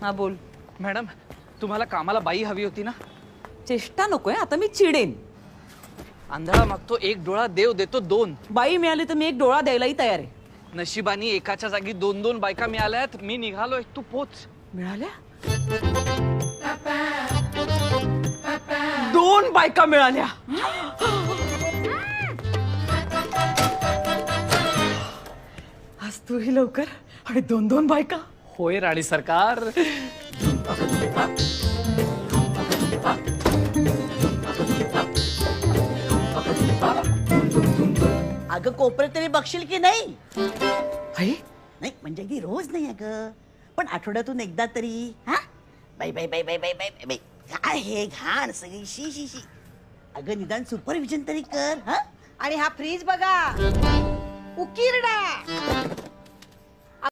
हा बोल. मॅडम तुम्हाला कामाला बाई हवी होती ना? चेष्टा नकोय, आता मी चिडेन. आंधळा मागतो एक डोळा, देव देतो दोन. बाई मिळाली तर मी एक डोळा द्यायलाही तयार आहे. नशिबानी एकाच्या जागी दोन दोन बायका मिळाल्यात. मी निघालोय, तू पोच. मिळाल्या? 2 बायका मिळाल्या. आज तूही लवकर आणि 2 बायका. होय राणी सरकार. अगं कोपऱ्यात तरी बघशील की नाही? आई नाही म्हणजे की रोज नाही अगं, पण आठवड्यातून एकदा तरी. हा बाई बाई बाई बाई बाई बाई बाई बाई, काय हे घाण सगळी, शी शी शी. अगं निदान सुपरविजन तरी कर. हा आणि हा फ्रीज बघा, उकिरडा.